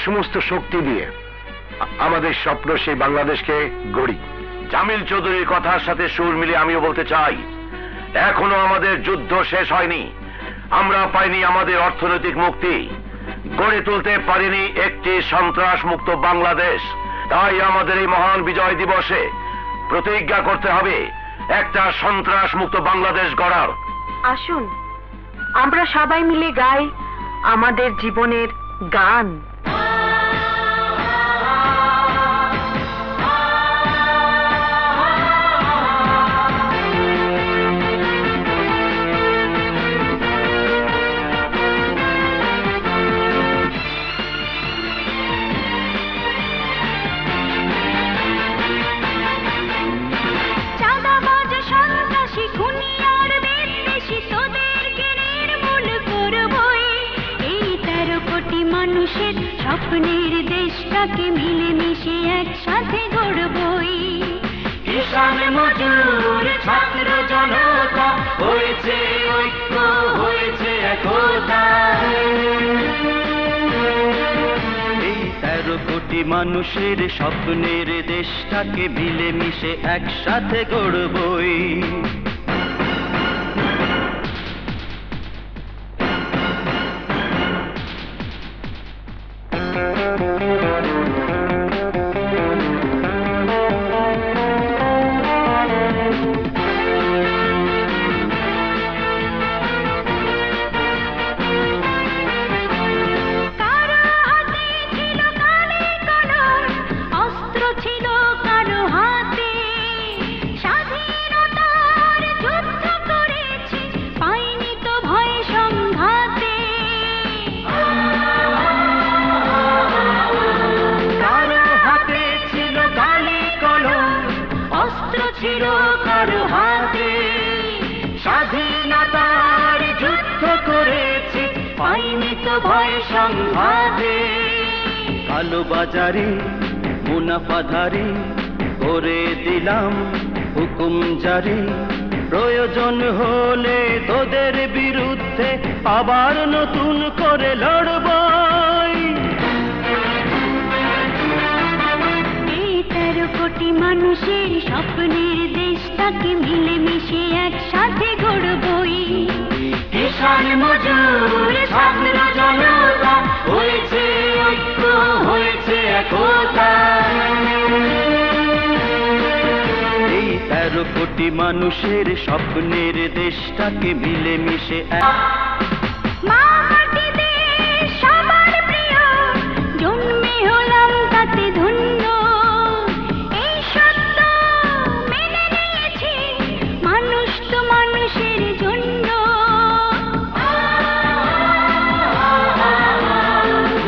সমস্ত শক্তি দিয়ে আমাদের স্বপ্ন সেই বাংলাদেশকে গড়ি। জামিল চৌধুরীর কথার সাথে সুর মিলিয়ে আমিও বলতে চাই, এখনো আমাদের যুদ্ধ শেষ হয়নি। আমরা পাইনি আমাদের অর্থনৈতিক মুক্তি, গড়ে তুলতে পারিনি একটি সন্ত্রাস মুক্ত বাংলাদেশ। তাই আমাদের এই মহান বিজয় দিবসে প্রতিজ্ঞা করতে হবে একটা সন্ত্রাস মুক্ত বাংলাদেশ গড়ার। আসুন আমরা সবাই মিলে গাই আমাদের জীবনের গান। স্বপ্নের দেশটাকে মিলেমিশে একসাথে গড়বই। কিষান মজুর ছাত্র জনতা হয়েছে ঐক্য, হয়েছে একতা। এই 13 কোটি মানুষের স্বপ্নের দেশটাকে মিলেমিশে একসাথে গড়বই। স্বাধীনতার যুদ্ধ করেছে, পাইনি তো ভয় সংঘাতে। কালোবাজারি মুনাফাধারি করে দিলাম হুকুম জারি। প্রয়োজন হলে তোদের বিরুদ্ধে আবার নতুন করে লড়বই। এই 13 কোটি মানুষের স্বপ্নের দেশটাকে মিলেমিশে একসাথে গড়বই। কিষান মজুর ছাত্র জনতা হয়েছে ঐক্য, হয়েছে একতা। এই 13 কোটি মানুষের স্বপ্নের দেশটাকে মিলেমিশে মা মাটি দেশ সবার প্রিয়, জন্মে হলাম তাতে ধন্য। এই সত্য মেনে নিয়েছি, মানুষ তো মানুষের জন্য।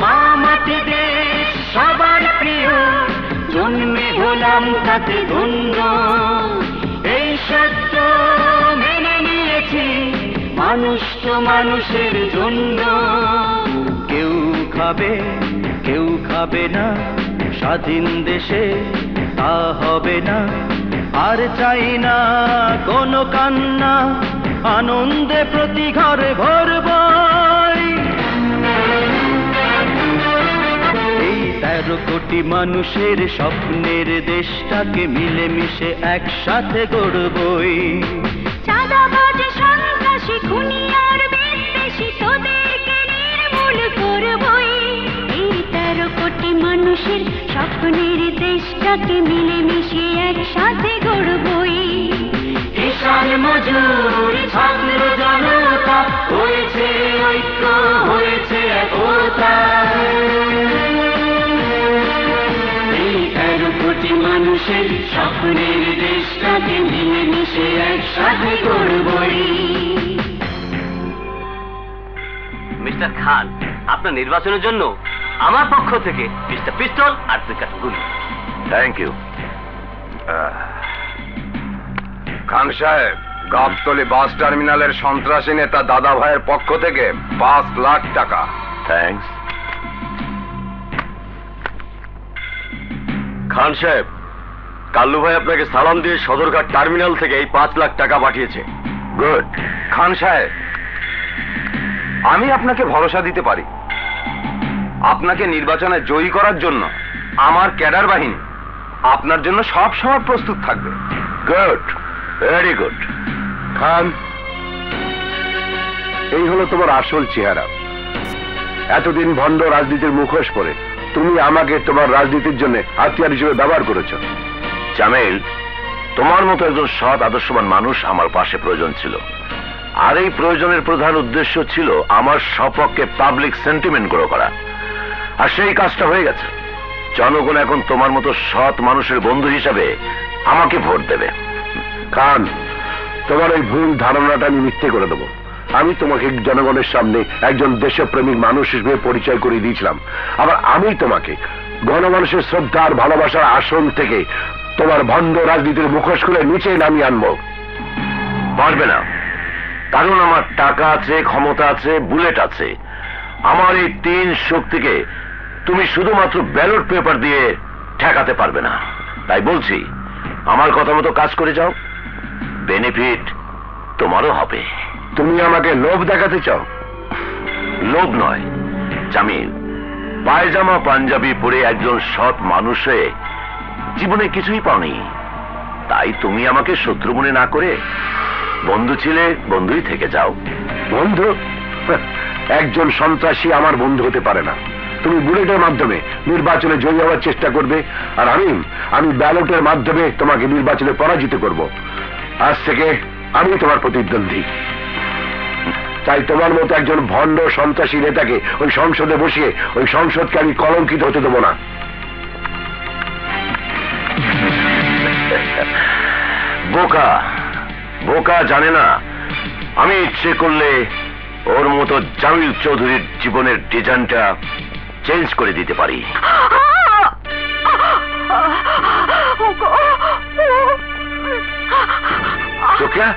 মা মাটি দেশ সবার প্রিয়, জন্মে হলাম তাতে ধন্য। এই সত্য মেনে নিয়েছি, মানুষ তো মানুষের জন্য। কেউ খাবে কেউ খাবে না, স্বাধীন দেশে তা হবে না। আর চাই না কোনো কান্না, আনন্দে প্রতি ঘরে ভরবই। এই 13 কোটি মানুষের স্বপ্নের দেশটাকে মিলেমিশে একসাথে গড়বই। চাঁদাবাজ সন্ত্রাসী খুনি আর বিদ্বেষী তোদেরকে নির্মূল করবই। এই 13 কোটি মানুষের স্বপ্নের দেশটাকে মিলেমিশে একসাথে গড়বই। কিষান মজুর ছাত্র জনতা হয়েছে ঐক্য, হয়েছে একতা। এই 13 কোটি মানুষের স্বপ্নের দেশটাকে মিলেমিশে একসাথে গড়বই। মিস্টার খান, আপনার নির্বাচনের জন্য আমার পক্ষ থেকে মিস্টার পিস্তল আর 2 কাঠা গুলি। Thank you. খান সাহেব, গাবতলী বাস টার্মিনালের সন্ত্রাসী নেতা দাদা ভাইয়ের পক্ষ থেকে 5 লাখ টাকা। থ্যাঙ্কস। খান সাহেব, কাল্লু ভাই আপনাকে সালাম দিয়ে সদরঘাট টার্মিনাল থেকে এই 5 লাখ টাকা পাঠিয়েছে। গুড। খান সাহেব, আমি আপনাকে ভরসা দিতে পারি, আপনাকে নির্বাচনে জয়ী করার জন্য আমার ক্যাডার বাহিনী আপনার জন্য সব সময় প্রস্তুত থাকবে। Good, very good. খান, এই হলো তোমার আসল চেহারা। এতদিন ভণ্ড রাজনীতির মুখোশ পরে তুমি আমাকে তোমার রাজনীতির জন্য হাতিয়ার হিসেবে ব্যবহার করেছ। জামিল, তোমার মতো একজন সৎ আদর্শবান মানুষ আমার পাশে প্রয়োজন ছিল, আর এই প্রয়োজনের প্রধান উদ্দেশ্য ছিল আমার সপক্ষে পাবলিক সেন্টিমেন্ট গ্রো করা, আর সেই কাজটা হয়ে গেছে। জনগণ এখন তোমার মতো সৎ মানুষের বন্ধু হিসাবে আমাকে ভোট দেবে। খান, তোমার ওই ভুল ধারণাটা আমি মিথ্যে করে দেবো। আমি তোমাকে জনগণের সামনে একজন দেশপ্রেমিক মানুষ হিসেবে পরিচয় করে দিয়েছিলাম, আবার আমি তোমাকে গণমানুষের শ্রদ্ধা আর ভালোবাসার আসন থেকে তোমার ভণ্ড রাজনীতির মুখোশ খুলে নিচে নামিয়ে আনবো। পারবে না, কারণ আমার টাকা আছে, ক্ষমতা আছে, বুলেট আছে। আমার এই 3 শক্তিকে তুমি শুধুমাত্র ব্যালট পেপার দিয়ে ঠেকাতে পারবে না। তাই বলছি, আমার কথা মতো কাজ করে যাও, বেনিফিট তোমারও হবে। তুমি আমাকে লোভ দেখাতে চাও? লোভ নয় জামিল, পায়জামা পাঞ্জাবি পরে একজন সৎ মানুষ হয়ে জীবনে কিছুই পাওনি, তাই তুমি আমাকে শত্রু মনে না করে বন্ধু ছিলে, বন্ধুই থেকে যাও। বন্ধু? একজন সন্ত্রাসী আমার বন্ধু হতে পারে না। তুমি বুলেটের মাধ্যমে নির্বাচনে জয়ী হওয়ার চেষ্টা করবে, আর আমি ব্যালটের মাধ্যমে তোমাকে নির্বাচনে পরাজিত করব। আজ থেকে আমি তোমার প্রতিদ্বন্দ্বী। তাই তোমার মতো একজন ভণ্ড সন্ত্রাসী নেতাকে ওই সংসদে বসিয়ে ওই সংসদকে আমি কলঙ্কিত হতে দেবো না। বোকা বোকা জানে না আমি ইচ্ছে করলে ওর মতো জামিল চৌধুরীর জীবনের ডিজাইনটা চেঞ্জ করে দিতে পারি। রোকেয়া,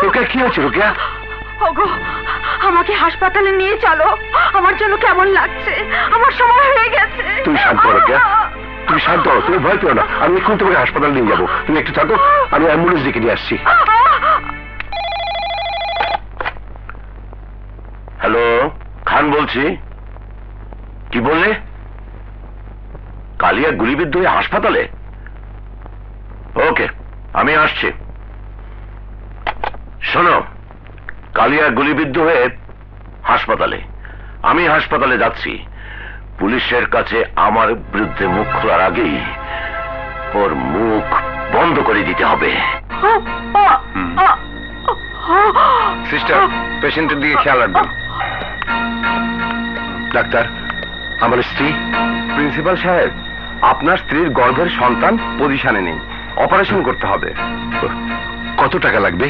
রোকেয়া, কি হয়েছে রোকেয়া? ওগো, আমাকে হাসপাতালে নিয়ে চলো, আমার জন্য কেমন লাগছে, আমার সময় হয়ে গেছে। তুমি শান্ত হও রোকেয়া, তুমি শান্ত হও, তুমি ভয় পেও না। আমি এখন তোমাকে হাসপাতালে নিয়ে যাবো, তুমি একটু থাকো, আমি অ্যাম্বুলেন্স ডেকে নিয়ে আসছি। হ্যালো, খান বলছি। কি বললে? কালিয়া গুলিবিদ্ধ হয়ে হাসপাতালে? ওকে, আমি আসছি। শোনো, কালিয়া গুলিবিদ্ধ হয়ে হাসপাতালে, আমি হাসপাতালে যাচ্ছি। পুলিশের কাছে আমার বিরুদ্ধে মুখ খোলার আগেই ওর মুখ বন্ধ করে দিতে হবে। সিস্টার, পেশেন্টের দিকে খেয়াল রাখবেন। ডাক্তার, আমার স্ত্রী। প্রিন্সিপাল সাহেব, আপনার স্ত্রীর গর্ভের সন্তান পজিশনে নেই, অপারেশন করতে হবে। কত টাকা লাগবে?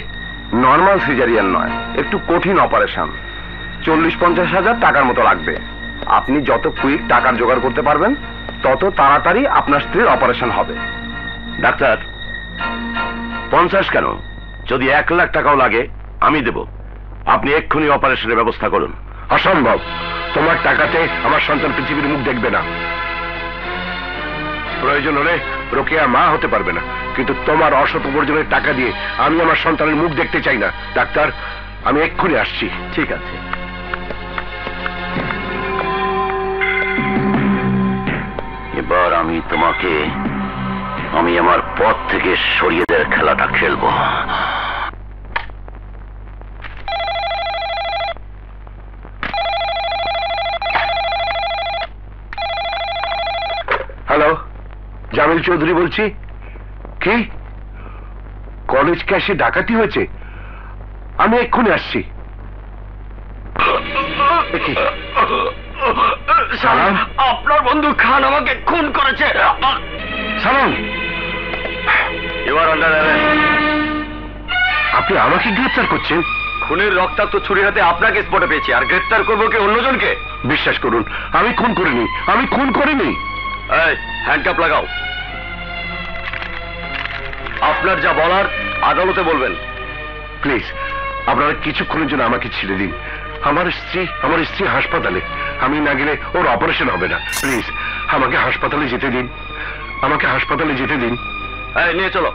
নর্মাল সিজারিয়ান নয়, একটু কঠিন অপারেশন। 40-50 হাজার টাকার মতো লাগবে। আপনি যত কুইক টাকার জোগাড় করতে পারবেন তত তাড়াতাড়ি আপনার স্ত্রীর অপারেশন হবে। ডাক্তার, 50 কেন? যদি 1 লাখ টাকাও লাগে আমি দেব। আপনি এক্ষুনি অপারেশনের ব্যবস্থা করুন। অসম্ভব, তোমার টাকাতে আমার সন্তান পৃথিবীর মুখ দেখবে না। প্রয়োজন হলে রোকেয়া মা হতে পারবে না, কিন্তু তোমার অসৎ উপার্জনের টাকা দিয়ে আমি আমার সন্তানের মুখ দেখতে চাই না। ডাক্তার, আমি এক্ষুনি আসছি। ঠিক আছে। এবার আমি তোমাকে আমার পথ থেকে সরিয়ে দেওয়ার খেলাটা খেলবো। হ্যালো, জামিল চৌধুরী বলছি। কি? কলেজ ক্যাশে ডাকাতি হয়েছে? আমি এক্ষুনি আসছি। সালাম, আপনার বন্ধু খান আমাকে খুন করেছে। সালাম, এবার আন্ডার অ্যারেস্ট। আপনি আমাকে গ্রেফতার করছেন? খুনের রক্তাক্ত ছুরি হাতে আপনাকে স্পটে পেয়েছি, আর গ্রেফতার করবো কি অন্যজনকে? বিশ্বাস করুন, আমি খুন করিনি, আমি খুন করিনি। এই, হ্যান্ডকাপ লাগাও। আপনার যা বলার আদালতে বলবেন। প্লিজ, আপনারা কিছুক্ষণের জন্য আমাকে ছেড়ে দিন। আমার স্ত্রী হাসপাতালে, আমি না গেলে ওর অপারেশন হবে না। প্লিজ, আমাকে হাসপাতালে যেতে দিন, আমাকে হাসপাতালে যেতে দিন। এই, নিয়ে চলো।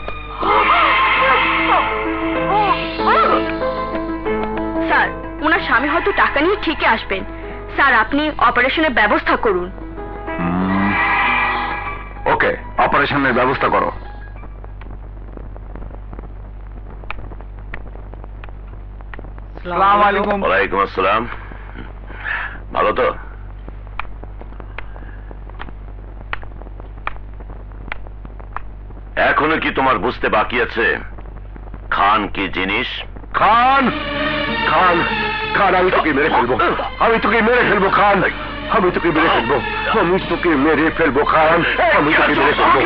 স্যার, ওনার স্বামী হয়তো টাকা নিয়ে ঠিকই আসবেন। স্যার আপনি অপারেশনের ব্যবস্থা করুন। ওকে, অপারেশনের ব্যবস্থা করো। আসসালামু আলাইকুম। ওয়ালাইকুম আসসালাম। ভালো তো? এখনো কি তোমার বুঝতে বাকি আছে খান কি জিনিস? খান খান খান, আমি তোকে মেরে ফেলবো, আমি তোকে মেরে ফেলবো খান, আমি তোকে মেরে ফেলবো, আমি তোকে মেরে ফেলবো খান, আমি তোকে মেরে ফেলবো,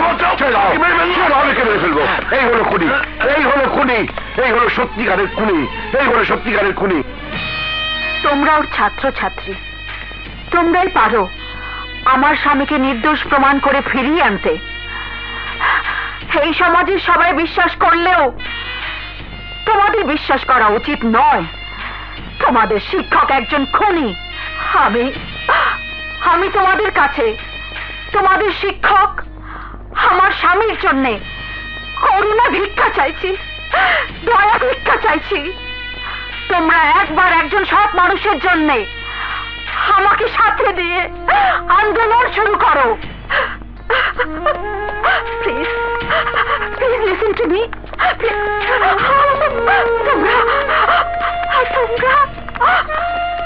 আমাকে মেরে ফেলবো। এই হলো খুনি, এই হলো খুনি, এই হলো সত্যিকারের খুনি, এই হলো সত্যিকারের খুনি। তোমরা ওর ছাত্র ছাত্রী, তোমরাই পারো আমার স্বামীকে নির্দোষ প্রমাণ করে ফিরিয়ে আনতে। এই সমাজের সবাই বিশ্বাস করলেও তোমাদের বিশ্বাস করা উচিত নয়। তোমাদের শিক্ষক একজন খুনি। আমি তোমাদের কাছে তোমাদের শিক্ষক আমার স্বামীর জন্য করুণা ভিক্ষা চাইছি, দয়া ভিক্ষা চাইছি। তোমরা একবার একজন সৎ মানুষের জন্য আমাকে সাথে দিয়ে আন্দোলন শুরু করো। Please please listen to me.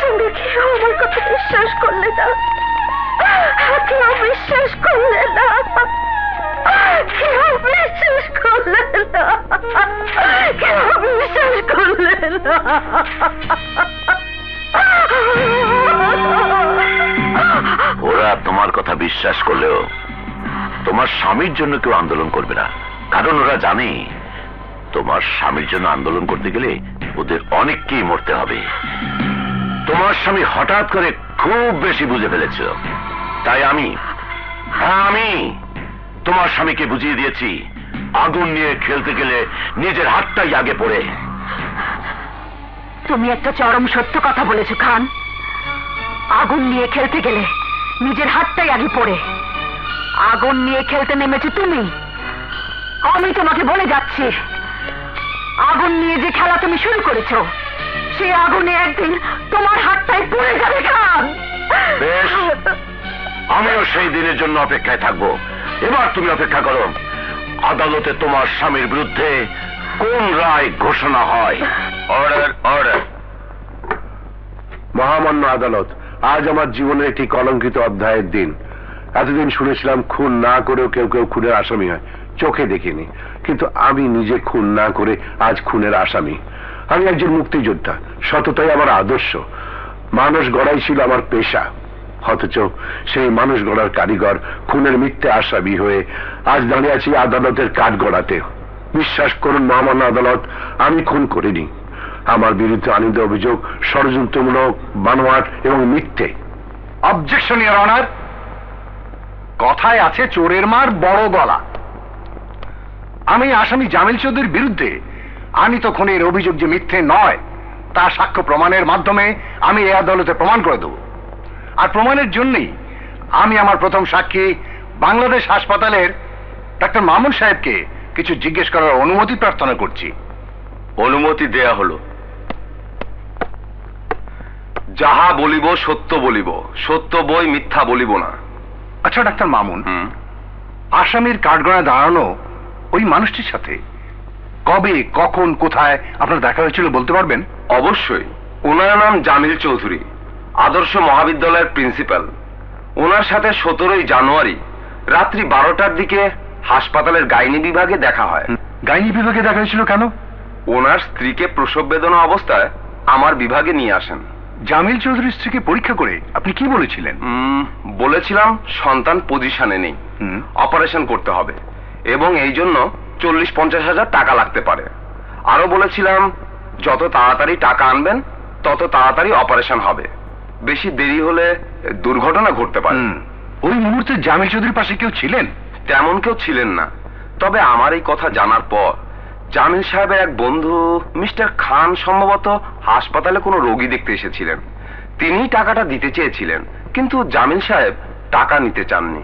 তোমরা কেউ আমার কথা বিশ্বাস করলে না, কেউ বিশ্বাস করলে না, কেউ বিশ্বাস করলে না, কেউ বিশ্বাস করলে না। ওরা তোমার কথা বিশ্বাস করলেও তোমার স্বামীর জন্য কেউ আন্দোলন করবে না, কারণ ওরা জানে তোমার স্বামীর জন্য আন্দোলন করতে গেলে ওদের অনেককেই মরতে হবে। তোমার স্বামী হঠাৎ করে খুব বেশি বুঝে ফেলেছ, তাই আমি তোমার স্বামীকে বুঝিয়ে দিয়েছি আগুন নিয়ে খেলতে গেলে নিজের হাতটাই আগে পড়ে। তুমি একটা চরম সত্য কথা বলেছো খান। আগুন নিয়ে খেলতে গেলে নিজের হাতটাই আগে পড়ে। আগুন নিয়ে খেলতে নেমেছো তুমি, আমি তোমাকে বলে যাচ্ছি আগুন নিয়ে যে খেলা তুমি শুরু করেছো সেই আগুনে একদিন তোমার হাতটাই পড়ে যাবে খান। বেশ, আমিও সেই দিনের জন্য অপেক্ষায় থাকবো। এবার তুমি অপেক্ষা করো আদালতে তোমার স্বামীর বিরুদ্ধে কোন রায় ঘোষণা হয়। Order order. মহামান্য আদালত, আজ আমার জীবনের একটি কলঙ্কিত অধ্যায়ের দিন। এতদিন শুনেছিলাম খুন না করেও কেউ কেউ খুনের আসামি হয়, চোখে দেখিনি, কিন্তু আমি নিজে খুন না করে আজ খুনের আসামি। আমি একজন মুক্তিযোদ্ধা, সততাই আমার আদর্শ, মানুষ গড়াই ছিল আমার পেশা। অথচ সেই মানুষ গড়ার কারিগর খুনের মিথ্যে আসামি হয়ে আজ দাঁড়িয়ে আছি আদালতের কাঠগড়াতে। বিশ্বাস করুন মহামান্য আদালত, আমি খুন করিনি। আমার বিরুদ্ধে আনিত অভিযোগ ষড়যন্ত্রমূলক, বানোয়াট এবং মিথ্যে। Objection your honour. কথায় আছে চোরের মার বড় গলা। আমি আসামি জামিল চৌধুরীর বিরুদ্ধে আনিত খুনের অভিযোগ যে মিথ্যে নয় তা সাক্ষ্য প্রমাণের মাধ্যমে আমি এই আদালতে প্রমাণ করে দেব। আর প্রমাণের জন্যই আমি আমার প্রথম সাক্ষী বাংলাদেশ হাসপাতালের ডাক্তার মামুন সাহেবকে কিছু জিজ্ঞেস করার অনুমতি প্রার্থনা করছি। অনুমতি দেয়া হলো। যাহা বলিব সত্য বলিব, সত্য বই মিথ্যা বলিব না। আচ্ছা ডাক্তার মামুন, আসামির কাঠগড়ায় দাঁড়ানো ওই মানুষটির সাথে কবে, কখন, কোথায় আপনার দেখা হয়েছিল বলতে পারবেন? অবশ্যই। ওনার নাম জামিল চৌধুরী, আদর্শ মহাবিদ্যালয়ের প্রিন্সিপাল। ওনার সাথে 17ই জানুয়ারি রাত্রি 12টার দিকে হাসপাতালের গাইনি বিভাগে দেখা হয়। গাইনি বিভাগে দেখা হয়েছিল কেন? ওনার স্ত্রীকে প্রসব বেদনা অবস্থায় আমার বিভাগে নিয়ে আসেন। জামিল চৌধুরীর স্ত্রীকে পরীক্ষা করে আপনি কি বলেছিলেন? বলেছিলাম সন্তান পজিশনে নেই, অপারেশন করতে হবে এবং এই জন্য 40-50 হাজার টাকা লাগতে পারে। আরো বলেছিলাম যত তাড়াতাড়ি টাকা আনবেন তত তাড়াতাড়ি অপারেশন হবে, বেশি দেরি হলে দুর্ঘটনা ঘটতে পারে। ওই মুহূর্তে জামিল চৌধুরীর পাশে কেউ ছিলেন? তেমন কেউ ছিলেন না, তবে আমার এই কথা জানার পর জামিল সাহেবের এক বন্ধু মিস্টার খান সম্ভবত হাসপাতালে কোনো রোগী দেখতে এসেছিলেন। তিনিই টাকাটা দিতে চেয়েছিলেন, কিন্তু জামিল সাহেব টাকা নিতে চাননি।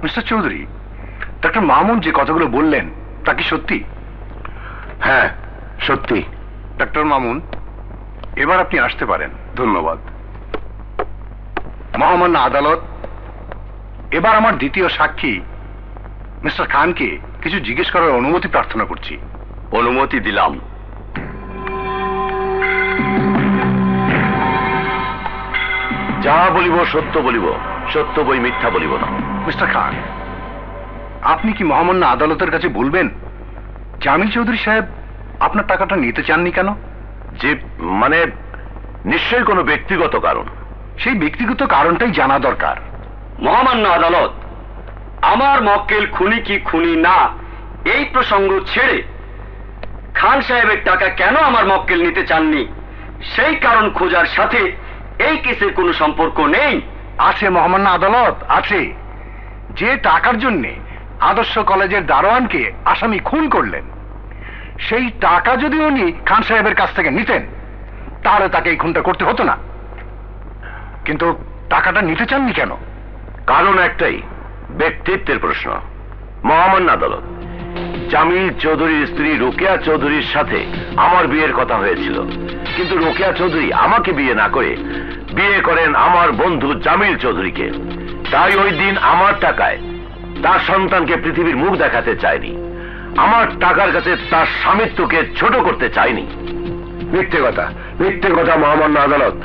মিস্টার চৌধুরী, ডাক্তার মামুন যে কথাগুলো বললেন তা কি সত্যি? হ্যাঁ, সত্যি। ডাক্তার মামুন, এবার আপনি আসতে পারেন। ধন্যবাদ। মহামান্য আদালত, এবার আমার দ্বিতীয় সাক্ষী মিস্টার খানকে কিছু জিজ্ঞেস করার অনুমতি প্রার্থনা করছি। অনুমতি দিলাম। যা বলিব সত্য বলিব, সত্য বই মিথ্যা বলিব না। মিস্টার খান, আপনি কি মহামান্য আদালতের কাছে বলবেন জামিল চৌধুরী সাহেব আপনার টাকাটা নিতে চাননি কেন? যে মানে নিশ্চয়ই কোনো ব্যক্তিগত কারণ। সেই ব্যক্তিগত কারণটাই জানা দরকার। মহামান্য আদালত, আমার মক্কেল খুনি কি খুনি না এই প্রসঙ্গ ছেড়ে খান সাহেবের টাকা কেন আমার মক্কেল নিতে চাননি সেই কারণ খোঁজার সাথে এই কেসের কোনো সম্পর্ক নেই। আছে মহামান্য আদালত, আছে। যে টাকার জন্য আদর্শ কলেজের দারোয়ানকে আসামি খুন করলেন, সেই টাকা যদি উনি খান সাহেবের কাছ থেকে নিতেন তাহলে তাকে এই খুনটা করতে হতো না। কিন্তু টাকাটা নিতে চাননি কেন? কারণ একটাই, ব্যক্তিত্বের প্রশ্ন। মহামান্য আদালত, জামিল চৌধুরীর স্ত্রী রোকেয়া চৌধুরীর সাথে আমার বিয়ের কথা হয়েছিল, কিন্তু রোকেয়া চৌধুরী আমাকে বিয়ে না করে বিয়ে করেন আমার বন্ধু জামিল চৌধুরীকে। তাই ওই দিন আমার টাকায় তার সন্তানকে পৃথিবীর মুখ দেখাতে চায়নি, আমার টাকার কাছে তার স্বামিত্বকে ছোট করতে চায়নি। মিথ্যে কথা, মিথ্যে কথা মহামান্য আদালত।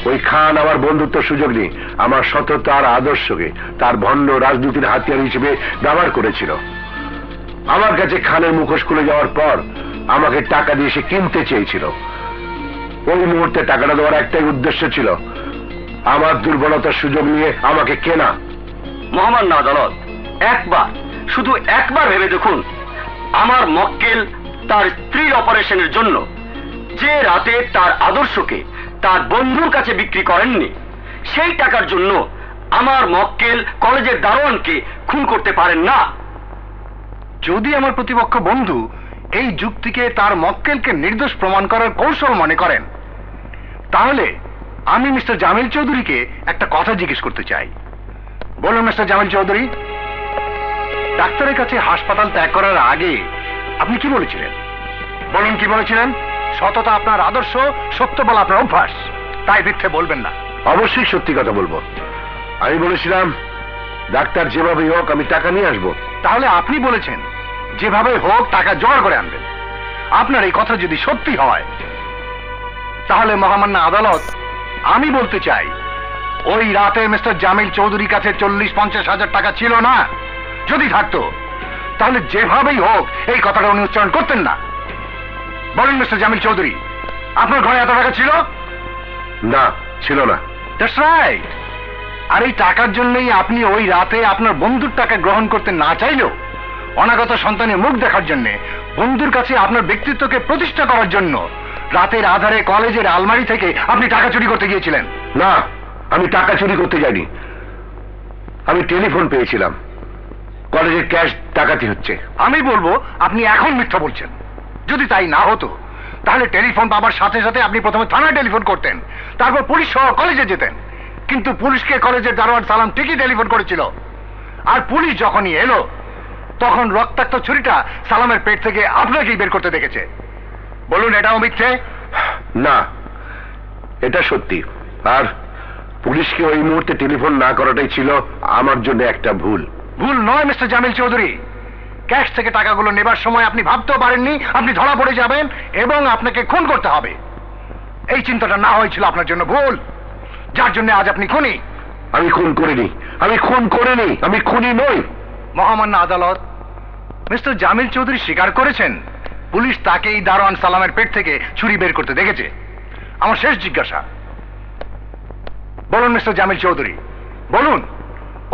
ওই খান আমার বন্ধুত্ব সুযোগ নিয়ে আমার সততা আর আদর্শকে তার ভণ্ড রাজনীতির হাতিয়ার হিসেবে ব্যবহার করেছিল। আমার কাছে খানের মুখোশ খুলে যাওয়ার পর আমাকে টাকা দিয়ে সে কিনতে চেয়েছিল। ওই মুহূর্তে টাকাটা দেওয়ার একটাই উদ্দেশ্য ছিল, আমার দুর্বলতার সুযোগ নিয়ে আমাকে কেনা। মহামান্য আদালত, একবার, শুধু একবার ভেবে দেখুন, আমার মক্কেল তার স্ত্রীর অপারেশনের জন্য যে রাতে তার আদর্শকে তার বন্ধুর কাছে বিক্রি করেননি, সেই টাকার জন্য আমার মক্কেল কলেজের দারোয়ানকে খুন করতে পারেন না। যদি আমার প্রতিপক্ষ বন্ধু এই যুক্তিকে তার মক্কেলকে নির্দোষ প্রমাণ করার কৌশল মনে করেন, তাহলে আমি মিস্টার জামিল চৌধুরীকে একটা কথা জিজ্ঞেস করতে চাই। বলুন মিস্টার জামিল চৌধুরী, ডাক্তারের কাছে হাসপাতাল ত্যাগ করার আগে আপনি কি বলেছিলেন? বলুন কি বলেছিলেন? সততা আপনার আদর্শ, সত্য বলা আপনার অভ্যাস, তাই মিথ্যে বলবেন না। অবশ্যই সত্যি কথা বলবো। আমি বলেছিলাম ডাক্তার যেভাবেই হোক আমি টাকা নিয়ে আসবো। তাহলে আপনি বলেছেন যেভাবে হোক টাকা জোগাড় করে আনবেন। আপনার এই কথা যদি সত্যি হয়, তাহলে মহামান্য আদালত, আমি বলতে চাই ওই রাতে মিস্টার জামিল চৌধুরীর কাছে 40-50 হাজার টাকা ছিল না। যদি থাকতো তাহলে যেভাবেই হোক এই কথাটা উনি উচ্চারণ করতেন না। বলুন মিস্টার জামিল চৌধুরী, আপনার ঘরে এত টাকা ছিল? না, ছিল না। That's right. আর এই টাকার জন্যই আপনি ওই রাতে আপনার বন্ধুর টাকা গ্রহণ করতে না চাইলেও অনাগত সন্তানের মুখ দেখার জন্য, বন্ধুর কাছে আপনার ব্যক্তিত্বকে প্রতিষ্ঠা করার জন্য রাতের আধারে কলেজের আলমারি থেকে আপনি টাকা চুরি করতে গিয়েছিলেন। না, আমি টাকা চুরি করতে যাইনি। আমি টেলিফোন পেয়েছিলাম, কলেজের ক্যাশ ডাকাতি হচ্ছে। আমি বলবো আপনি এখন মিথ্যা বলছেন। যদি তাই না হতো তাহলে টেলিফোন পাবার সাথে সাথে আপনি প্রথমে থানায় টেলিফোন করতেন, তারপর পুলিশ সহ কলেজে যেতেন। কিন্তু পুলিশকে কলেজের দারোয়ান সালাম ঠিকই টেলিফোন করেছিল। আর পুলিশ যখনই এলো তখন রক্তাক্ত ছুরিটা সালামের পেট থেকে আপনাকেই বের করতে দেখেছে। বলুন এটাও মিথ্যে? না, এটা সত্যি। আর পুলিশকে ওই মুহূর্তে টেলিফোন না করাটাই ছিল আমার জন্য একটা ভুল। ভুল নয় মিস্টার জামিল চৌধুরী। ক্যাশ থেকে টাকাগুলো নেবার সময় আপনি ভাবতেও পারেননি আপনি ধরা পড়ে যাবেন এবং আপনাকে খুন করতে হবে। এই চিন্তাটা না হয়েছিল আপনার জন্য ভুল, যার জন্য আজ আপনি খুনি। আমি খুন করিনি, আমি খুন করিনি, আমি খুনি নই। মহামান্য আদালত, মিস্টার জামিল চৌধুরী স্বীকার করেছেন পুলিশ তাকে এই দারোয়ান সালামের পেট থেকে ছুরি বের করতে দেখেছে। আমার শেষ জিজ্ঞাসা, বলুন মিস্টার জামিল চৌধুরী, বলুন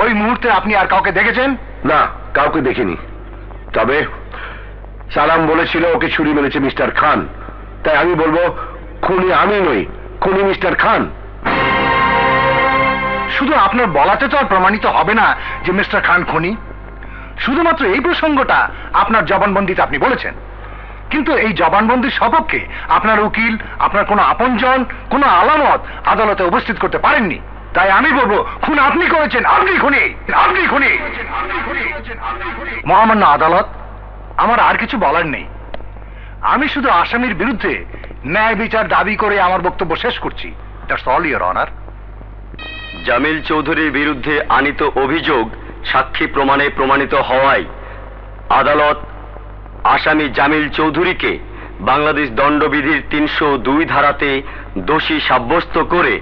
ওই মুহূর্তে আপনি আর কাউকে দেখেছেন? না, কাউকে দেখিনি। তবে সালাম বলেছিল ওকে ছুরি মেরেছে মিস্টার খান, তাই আমি বলবো খুনি আমি নই, খুনি মিস্টার খান। শুধু আপনার বলাতে তো আর প্রমাণিত হবে না যে মিস্টার খান খুনি। শুধুমাত্র এই প্রসঙ্গটা আপনার জবানবন্দিতে আপনি বলেছেন, কিন্তু এই জবানবন্দির সপক্ষে আপনার উকিল, আপনার কোনো আপনজন, কোনো আলামত আদালতে উপস্থিত করতে পারেননি। তাই আমি বলবো খুন আপনি করেছেন, আপনি খুনি, আপনি খুনি। মহামান্য আদালত, আমার আর কিছু বলার নেই। আমি শুধু আসামির বিরুদ্ধে ন্যায় বিচার দাবি করে আমার বক্তব্য শেষ করছি। That's all your honour. Jamil চৌধুরীর বিরুদ্ধে আনিত অভিযোগ সাক্ষী প্রমাণে প্রমাণিত হওয়ায় আদালত আসামি জামিল চৌধুরীকে বাংলাদেশ দণ্ডবিধির 302 ধারাতে দোষী সাব্যস্ত করে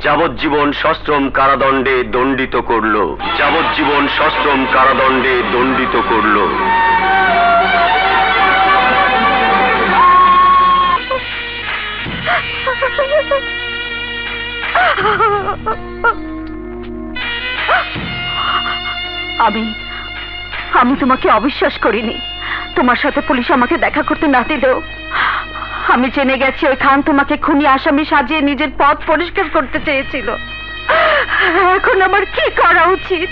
যাবজ্জীবন সশ্রম কারাদণ্ডে দণ্ডিত করল। যাবজ্জীবন সশ্রম কারাদণ্ডে দণ্ডিত করল। আমি তোমাকে অবিশ্বাস করিনি। তোমার সাথে পুলিশ আমাকে দেখা করতে না দিলেও আমি জেনে গেছি ওই খান তোমাকে খুনি আসামি সাজিয়ে নিজের পথ পরিষ্কার করতে চেয়েছিল। এখন আমার কি করা উচিত?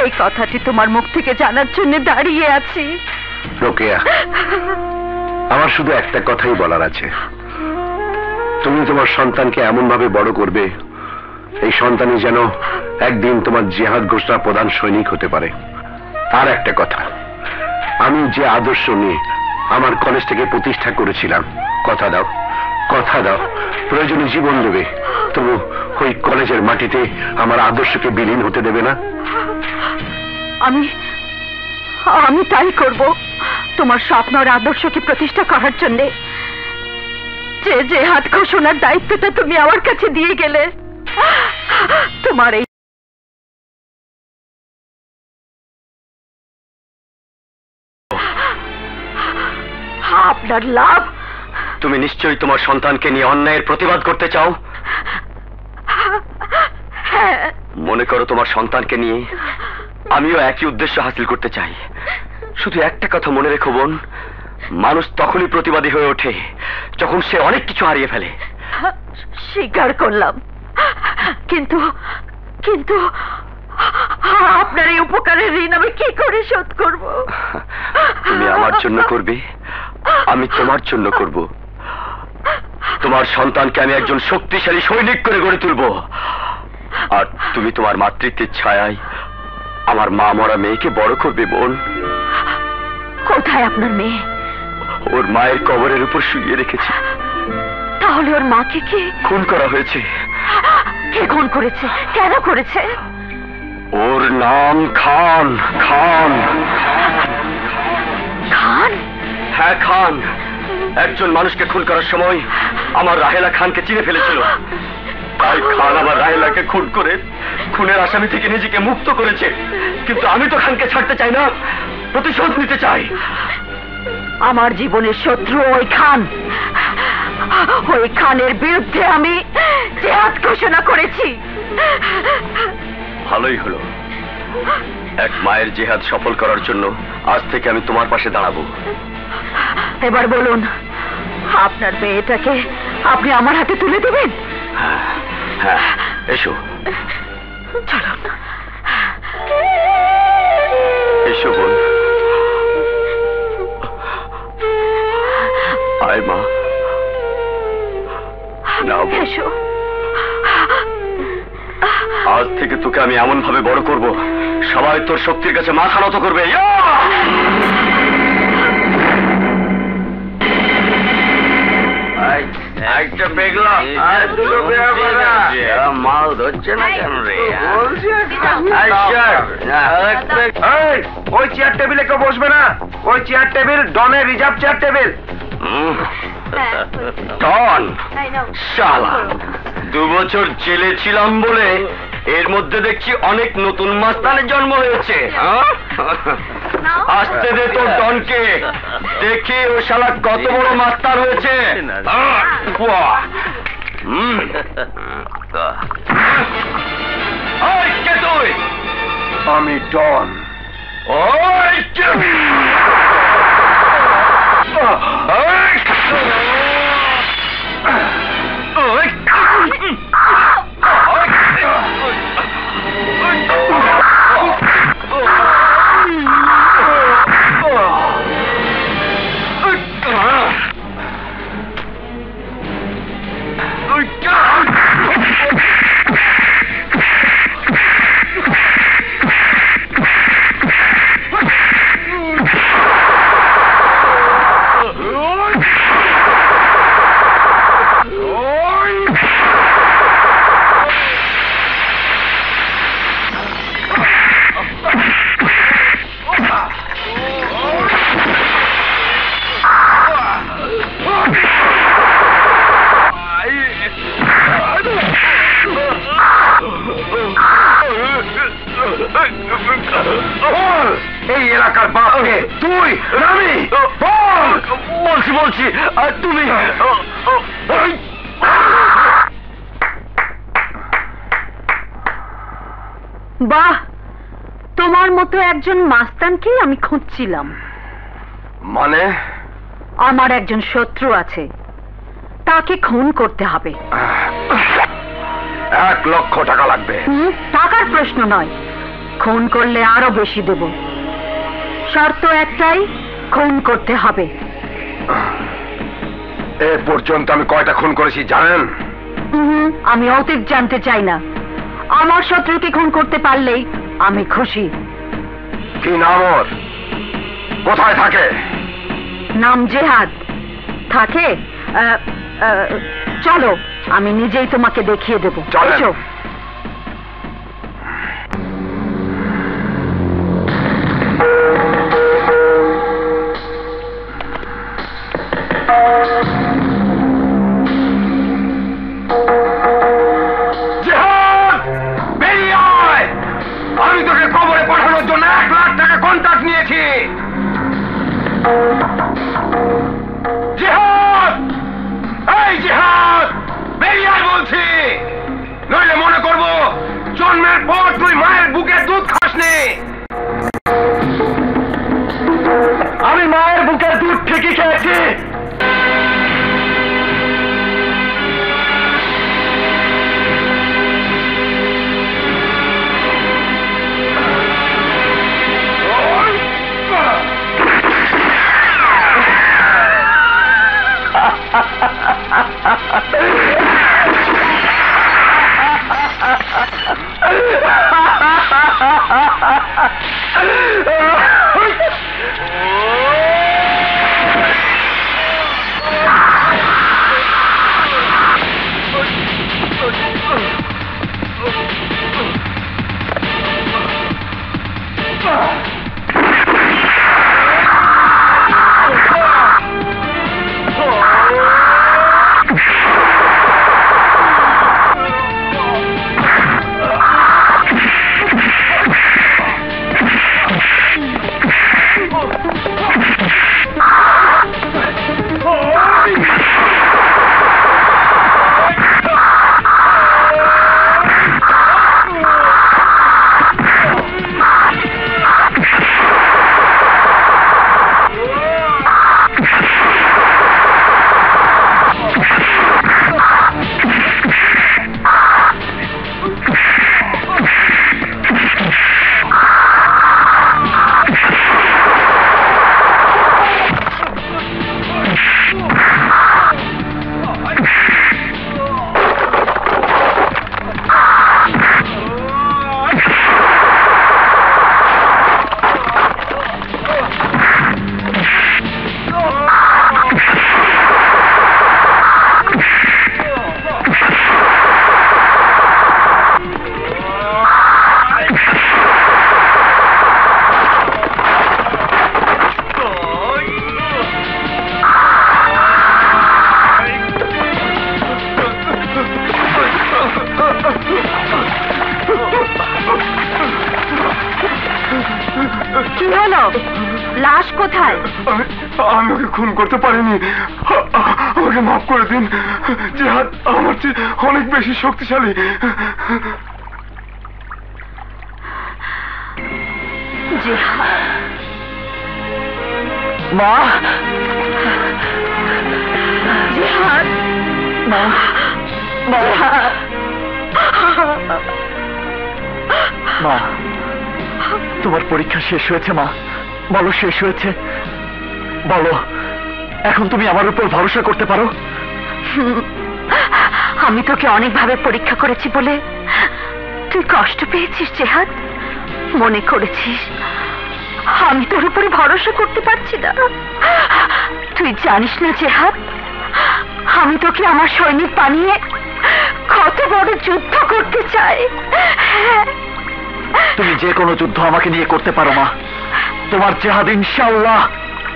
এই কথাটি তোমার মুখ থেকে জানার জন্য দাঁড়িয়ে আছি। রোকেয়া, আমার শুধু একটা কথাই বলার আছে। তুমি তোমার সন্তানকে এমন ভাবে বড় করবে, এই সন্তানই যেন একদিন তোমার জিহাদ ঘোষণা প্রধান সৈনিক হতে পারে। আর একটা কথা, আমি যে আদর্শ নিয়ে আমার কলেজটাকে প্রতিষ্ঠা করেছিলাম, কথা দাও, কথা দাও, প্রয়োজনে জীবন দেবে, তবু ওই কলেজের মাটিতে আমার আদর্শকে বিলীন হতে দেবে না। আমি তাই করব। তোমার স্বপ্ন আর আদর্শকে প্রতিষ্ঠা করার জন্য যে জিহাদ ঘোষণার দায়িত্বটা তুমি আমার কাছে দিয়ে গেলে, তোমার এই আপনার লাভ। তুমি নিশ্চয়ই তোমার সন্তানকে নিয়ে অন্যায়ের প্রতিবাদ করতে চাও। মনে করো তোমার সন্তানকে নিয়ে আমিও একই উদ্দেশ্য হাসিল করতে চাই। শুধু একটা কথা মনে রেখো বোন, মানুষ তখনই প্রতিবাদী হয়ে ওঠে যখন সে অনেক কিছু হারিয়ে ফেলে। স্বীকার করলাম, কিন্তু কিন্তু আপনার এই উপকারের ঋণ আমি কি করে শোধ করব? তুমি আমার জন্য করবে, আমি তোমার জন্য করব। তোমার সন্তানকে আমি একজন শক্তিশালী সৈনিক করে গড়ে তুলব, আর তুমি তোমার মাতৃত্বের ছায়ায় আমার মা মরা মেয়েকে বড় করবে বোন। কোথায় আপনার মেয়ে? ওর মায়ের কবরের উপর শুইয়ে রেখেছি। তাহলে ওর মাকে কি খুন করা হয়েছে? কে খুন করেছে? কেন করেছে? ওর নাম খান। খান? খান? হ্যাঁ, খান। একজন মানুষকে খুন করার সময় আমার রাহেলা খানকে চিনে ফেলেছিল। তাই খান আমার রাহেলাকে খুন করে খুনের আসামি থেকে নিজেকে মুক্ত করেছে। কিন্তু আমি তো খানকে ছাড়তে চাই না, প্রতিশোধ নিতে চাই। আমার জীবনের শত্রু ওই খান। ওই খানের বিরুদ্ধে আমি জিহাদ ঘোষণা করেছি। ভালোই হলো। এক মায়ের জিহাদ সফল করার জন্য আজ থেকে আমি তোমার পাশে দাঁড়াবো। এবার বলুন, আপনার মেয়েটাকে আপনি আমার হাতে তুলে দেবেন? হ্যাঁ, এসো। চলুন। এসো বোন। আয় মা। এসো। আজ থেকে তোকে আমি এমন ভাবে বড় করব, সবাই তোর শক্তির কাছে মাথা নত করবে। একটা পেগলা আর দুটো মাল ধরছে না কেন রে? ওই চেয়ার টেবিলে কেউ বসবে না। ওই চেয়ার টেবিল ডনের রিজার্ভ চেয়ার টেবিল। ডন শালা, 2 বছর জেলে ছিলাম বলে এর মধ্যে দেখছি অনেক নতুন মাস্তানের জন্ম হয়েছে। আসতে দে তোর ডনকে, দেখি ও শালা কত বড় মাস্তান হয়েছে। ওই কে তুই? আমি ডন। ওই কে? তুই আমি বলছি আর তুমি বাহ, তোমার মতো একজন মাস্তানকেই আমি খুঁজছিলাম। মানে আমার একজন শত্রু আছে, তাকে খুন করতে হবে। 1 লক্ষ টাকা লাগবে। টাকার প্রশ্ন নয়, খুন করলে আরো বেশি দেব। শর্ত একটাই, খুন করতে হবে। এ পর্যন্ত আমি কয়টা খুন করেছি জানেন? আমি অতীত জানতে চাই না, আমার শত্রুকে খুন করতে পারলেই আমি খুশি। কি নাম ওর? কোথায় থাকে? নাম জেহাদ। থাকে চলো, আমি নিজেই তোমাকে দেখিয়ে দেবো। চলেন। এসো। জিহাদ, বেরিয়ে আয়। আমি তোকে কবরে পাঠানোর জন্য 1 লাখ টাকা কন্ট্রাক্ট নিয়েছি। জিহাদ, এই জিহাদ, বেরিয়ে আয় বলছি, নইলে মনে করব জন্মের পর তুই মায়ের বুকে দুধ খাসনি। আমি মায়ের বুকের দুধ ঠিকই খেয়েছি। কি হলো? লাশ কোথায়? আমি ওকে খুন করতে পারিনি, আমাকে মাফ করে দিন। জিহাদ আমার চেয়ে অনেক বেশি শক্তিশালী। জিহাদ, মা, জিহাদ, মা, জিহাদ। মা, তোমার পরীক্ষা শেষ হয়েছে মা? বলো শেষ হয়েছে? বলো এখন তুমি আমার উপর ভরসা করতে পারো? আমি তোকে অনেকভাবে পরীক্ষা করেছি বলে তুই কষ্ট পেয়েছিস জেহাদ? মনে করেছিস আমি তোর উপরে ভরসা করতে পারছি না? তুই জানিস না জেহাদ, আমি তোকে আমার সৈনিক বানিয়ে কত বড় যুদ্ধ করতে চাই। তুমি যে কোনো যুদ্ধ আমাকে নিয়ে করতে পারো মা। তোমার জেহাদ ইনশাআল্লাহ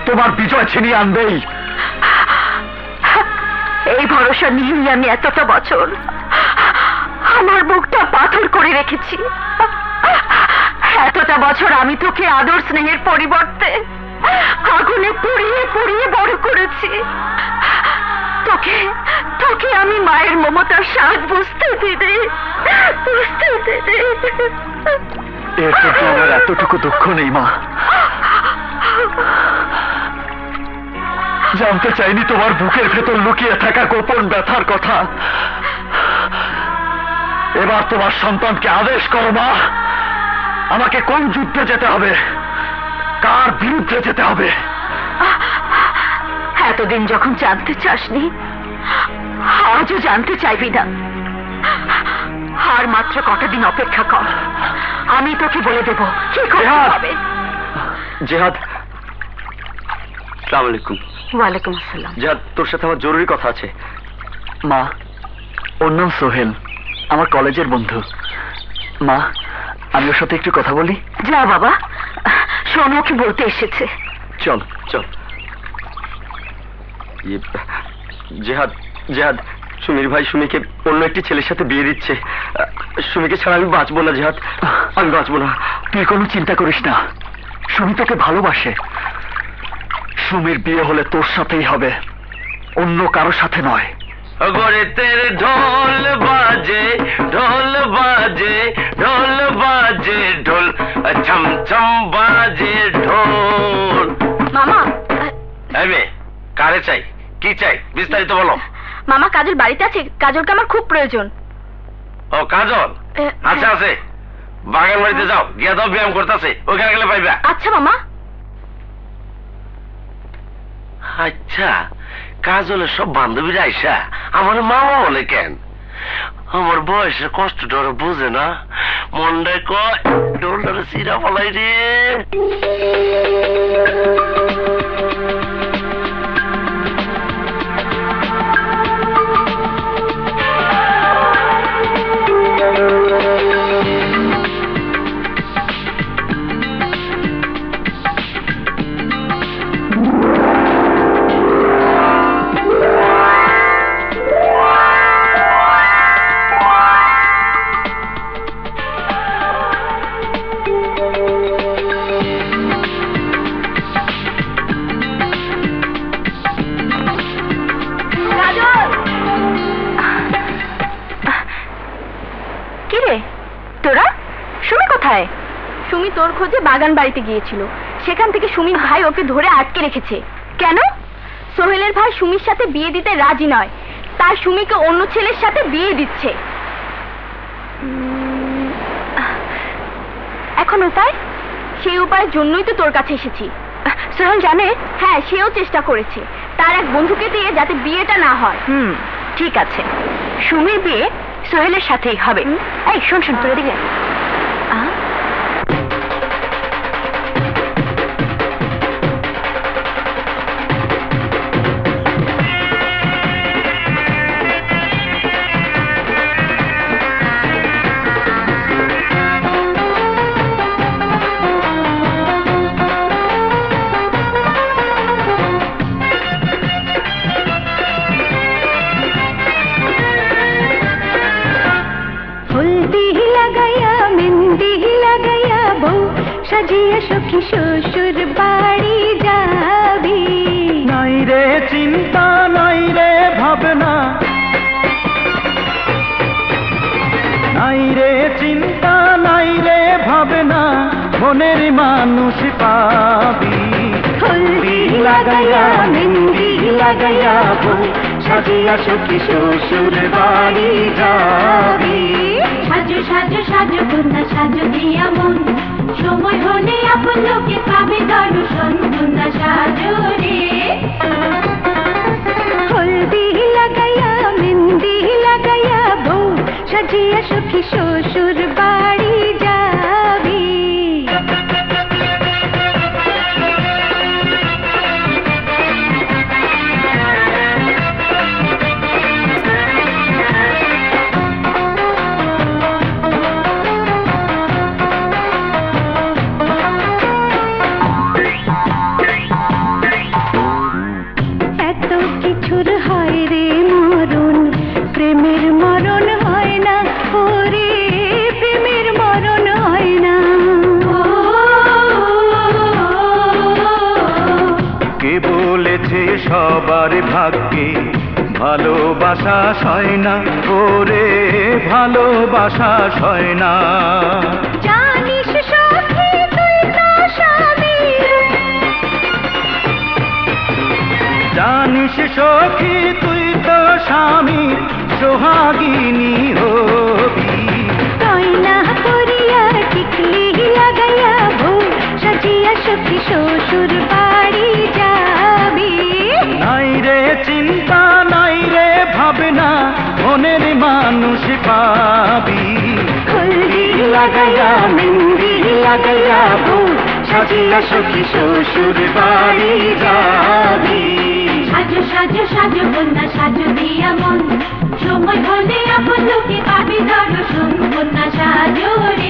তোমার বিজয় ছিনিয়ে আনবেই। এই ভরসা নিয়েই আমি এতটা বছর আমার বুকটা পাথর করে রেখেছি। এতটা বছর আমি তোকে আদর স্নেহের পরিবর্তে আগুনে পুড়িয়ে পুড়িয়ে বড় করেছি। তোকে তোকে আমি মায়ের মমতার স্বাদ বুঝতে দিদি, বুঝতে দিদি। এর জন্য আমার এতটুকু দুঃখ নেই মা। জানতে চাইনি তোমার বুকের ভেতর লুকিয়ে থাকা গোপন ব্যথার কথা। এবার তোমার সন্তানকে আদেশ করো মা, আমাকে কোন যুদ্ধে যেতে হবে, কার বিরুদ্ধে যেতে হবে। এতদিন যখন জানতে চাসনি, আজও জানতে চাইবি না। আর মাত্র কটা দিন অপেক্ষা কর, আমি তোকে বলে দেব কি করতে হবে। জেহাদ, আসসালামু আলাইকুম। ওয়ালাইকুম আসসালাম। জেহাদ, তোর সাথে আমার জরুরি কথা আছে। মা, ওর নাম সোহেল, আমার কলেজের বন্ধু। মা, আমি ওর সাথে একটু কথা বলি। যা বাবা, শোনো কি বলতে এসেছে। চল চল। জেহাদ, জেহাদ, সুমির ভাই সুমিকে অন্য একটি ছেলের সাথে বিয়ে দিচ্ছে। সুমিকে ছাড়া আমি বাঁচবো না জেহাদ, আমি বাঁচবো না। তুই কোনো চিন্তা করিস না, সুমি তোকে ভালোবাসে। সুমির বিয়ে হলে তোর সাথেই হবে, অন্য কারো সাথে নয়। গড়েতের ঢোল বাজে, ঢোল বাজে, ঢোল বাজে, ঢোল ছম ছম বাজে ঢোল। মামা, এই মেয়ে, কারে চাই, কি চাই, বিস্তারিত বলো। মামা কাজল বাড়িতে আছে? কাজলকে আমার খুব প্রয়োজন। ও কাজল, আচ্ছা আছে, বাগান বাড়িতে যাও, গিয়া দাও, ব্যায়াম করতেছে, ওখানে গেলে পাইবা। আচ্ছা মামা। আচ্ছা, কাজলের সব বান্ধবীরা আইসা আমার মামা বলে কেন? আমার বয়সের কষ্টটা ওরা বুঝে না, মনটায় কয় ডোলটারে চিরা ফলাই রে। সুমি তোর খোঁজে বাগান বাড়িতে গিয়েছিল, সেখান থেকে সুমির ভাই ওকে ধরে আটকে রেখেছে। কেন? সোহেলের ভাই সুমির সাথে বিয়ে দিতে রাজি নয়, তাই সুমিকে অন্য ছেলের সাথে বিয়ে দিচ্ছে। এখন উপায়? সেই উপায়ের জন্যই তো তোর কাছে এসেছি। সোহেল জানে? হ্যাঁ, সেও চেষ্টা করেছে তার এক বন্ধুকে দিয়ে যাতে বিয়েটা না হয়। ঠিক আছে, সুমির বিয়ে সোহেলের সাথেই হবে। এই শোন শোন, তোর দিকে সাজিয়া সখী শ্বশুর বাড়ি যাবি। নাই রে চিন্তা, নাই রে ভাবনা, নাই রে চিন্তা, নাই রে ভাবনা, মনের মানুষ পাবি। হলদি লাগাইয়া মেহেন্দি লাগাইয়া বউ সাজিয়া সখী শ্বশুর বাড়ি যাবি। সাজো সাজো সাজো কন্যা সাজো দিয়া মন, সময় হলে আপন লোকে পাবে দর্শন। কন্যা সাজো রে, হলদি লাগাইয়া মেহেন্দি লাগাইয়া বউ সাজিয়া সখী শ্বশুর বাড়ি যাবি। প্রেমের মরণ হয় না ওরে সবার ভাগ্যে ভালোবাসা সয় না, ওরে ভালোবাসা সয় না। জানিস সখী তুই তো স্বামী, জানিস সখী তুই তো স্বামী সোহাগিনী হবি। গয়না করিয়া টিকলি লাগাইয়া বউ সাজিয়া সখী শ্বশুর বাড়ি যাবি। নাই রে চিন্তা নাই রে ভাবনা, মনের মানুষ পাবি। হলদি লাগাইয়া মেহেন্দি লাগাইয়া বউ সাজিয়া সখী শ্বশুর বাড়ি যাবি। সাজো সাজো সাজো কন্যা সাজো দিয়া মন, সময় হলে আপন লোকে পাবি দর্শন। কন্যা সাজো রে।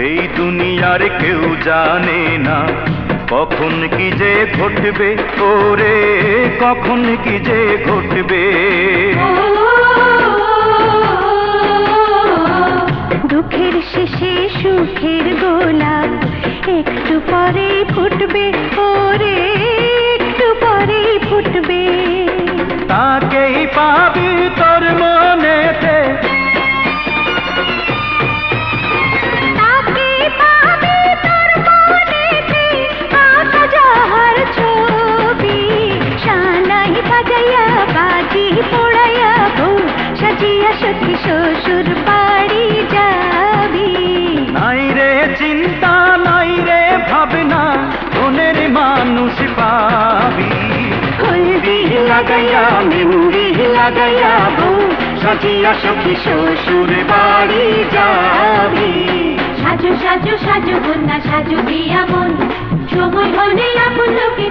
এই দুনিয়ার কেউ জানে না কখন কি যে ঘটবে, ওরে কখন কি যে ঘটবে। দুঃখের শেষে সুখের গোলাপ একটু পরেই ফুটবে, ওরে একটু পরেই ফুটবে। তাকেই পাবি তোর মনেতে, তাকে পাবি তোর মনেতে, আঁকা যাহার ছবি। শানাই বাজাইয়া বাজি পোড়াইয়া বউ সাজিয়া সখী শ্বশুর বাড়ি যাবি। নাই রে চিন্তা নাই রে ভাবনা, মনের মানুষ পাবি। হলদি লাগাইয়া মেহেন্দি লাগাইয়া বউ সাজিয়া সখী শ্বশুর বাড়ি যাবি। সাজো সাজো সাজো কন্যা সাজো দিয়া মন, সময় হলে আপন লোকে